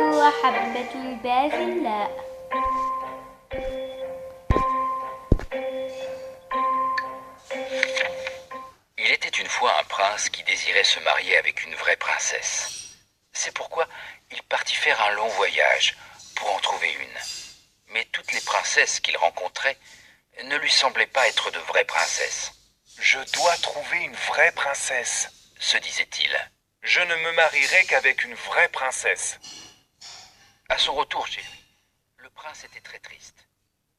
وحبة البازلاء. Il était une fois un prince qui désirait se marier avec une vraie princesse. C'est pourquoi il partit faire un long voyage pour en trouver une. Mais toutes les princesses qu'il rencontrait ne lui semblaient pas être de vraies princesses. Je dois trouver une vraie princesse, Se disait-il. je ne me marierai qu'avec une vraie princesse. À son retour chez lui, le prince était très triste.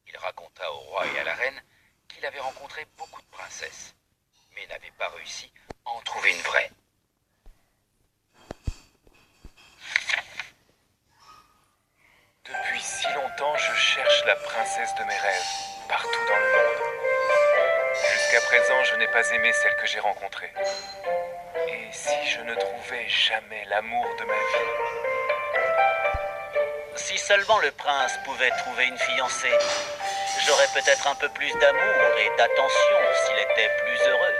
Il raconta au roi et à la reine qu'il avait rencontré beaucoup de princesses, mais n'avait pas réussi à en trouver une vraie. Depuis si longtemps, je cherche la princesse de mes rêves, partout dans le monde. Jusqu'à présent, je n'ai pas aimé celle que j'ai rencontrée. Et si je ne trouvais jamais l'amour de ma vie? Si seulement le prince pouvait trouver une fiancée, j'aurais peut-être un peu plus d'amour et d'attention s'il était plus heureux.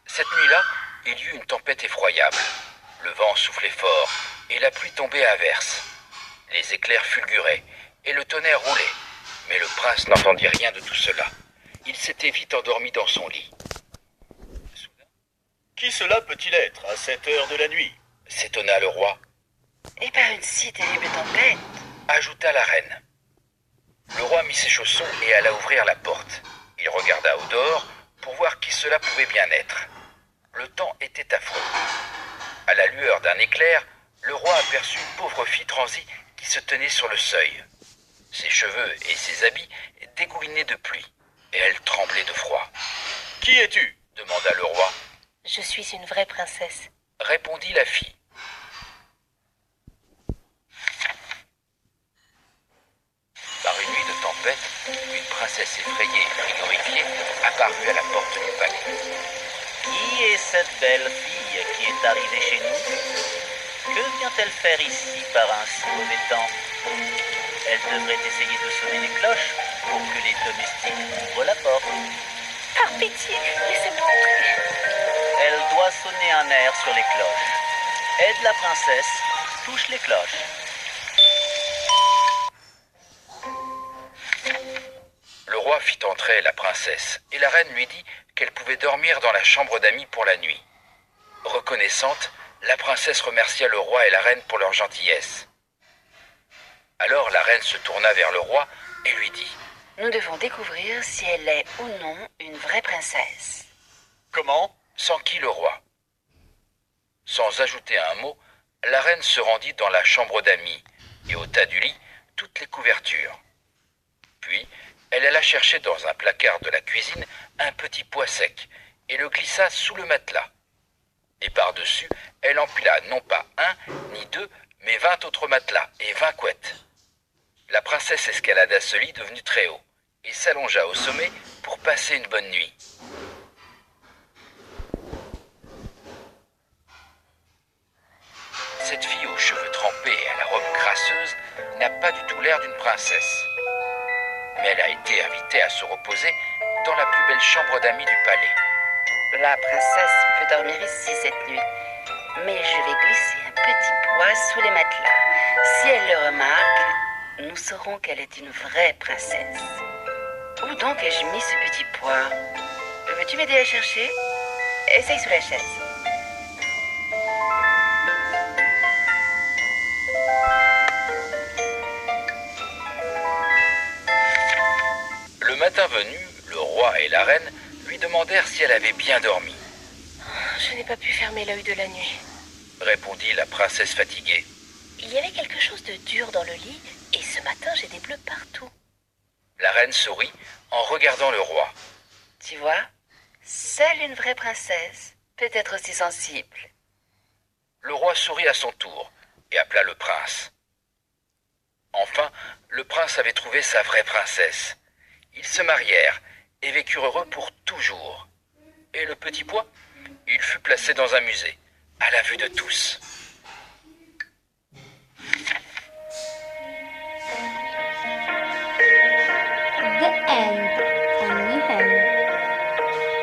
Cette nuit-là, il y eut une tempête effroyable. Le vent soufflait fort et la pluie tombait à verse. Les éclairs fulguraient et le tonnerre roulait. Mais le prince n'entendit rien de tout cela. Il s'était vite endormi dans son lit. Soudain, Qui cela peut-il être à cette heure de la nuit? s'étonna le roi, Et par une si terrible tempête. ajouta la reine. Le roi mit ses chaussons et alla ouvrir la porte. Il regarda au dehors pour voir qui cela pouvait bien être. Le temps était affreux. À la lueur d'un éclair, le roi aperçut une pauvre fille transie qui se tenait sur le seuil. Ses cheveux et ses habits dégoulinaient de pluie, et elle tremblait de froid. « Qui es-tu » demanda le roi. Je suis une vraie princesse. Répondit la fille. Par une nuit de tempête, une princesse effrayée et frigorifiée apparut à la porte du palais. Qui est cette belle fille qui est arrivée chez nous? Que vient-elle faire ici par un si mauvais temps? Elle devrait essayer de sonner les cloches pour que les domestiques ouvrent la porte. Par pitié, laissez-moi entrer. Elle doit sonner un air sur les cloches. Aide la princesse, touche les cloches. Le roi fit entrer la princesse, et la reine lui dit qu'elle pouvait dormir dans la chambre d'amis pour la nuit. Reconnaissante, la princesse remercia le roi et la reine pour leur gentillesse. Alors la reine se tourna vers le roi et lui dit: Nous devons découvrir si elle est ou non une vraie princesse. Comment? S'enquit le roi. Sans ajouter un mot, la reine se rendit dans la chambre d'amis et ôta du lit toutes les couvertures. Puis, elle alla chercher dans un placard de la cuisine un petit pois sec et le glissa sous le matelas. Et par-dessus, elle empila non pas un ni deux, mais 20 autres matelas et 20 couettes. La princesse escalada ce lit devenu très haut et s'allongea au sommet pour passer une bonne nuit. Cette fille aux cheveux trempés et à la robe crasseuse n'a pas du tout l'air d'une princesse. Mais elle a été invitée à se reposer dans la plus belle chambre d'amis du palais. La princesse peut dormir ici cette nuit, mais je vais glisser un petit pois sous les matelas. Si elle le remarque, nous saurons qu'elle est une vraie princesse. Où donc ai-je mis ce petit pois? Veux-tu m'aider à le chercher? Essaye sous la chaise. Le matin venu, le roi et la reine lui demandèrent si elle avait bien dormi, Je n'ai pas pu fermer l'œil de la nuit. répondit la princesse fatiguée. Il y avait quelque chose de dur dans le lit, et ce matin j'ai des bleus partout. La reine sourit en regardant le roi. Tu vois, seule une vraie princesse peut être aussi sensible. Le roi sourit à son tour et appela le prince. Enfin, le prince avait trouvé sa vraie princesse. Ils se marièrent et vécurent heureux pour toujours. Et le petit pois, il fut placé dans un musée, à la vue de tous.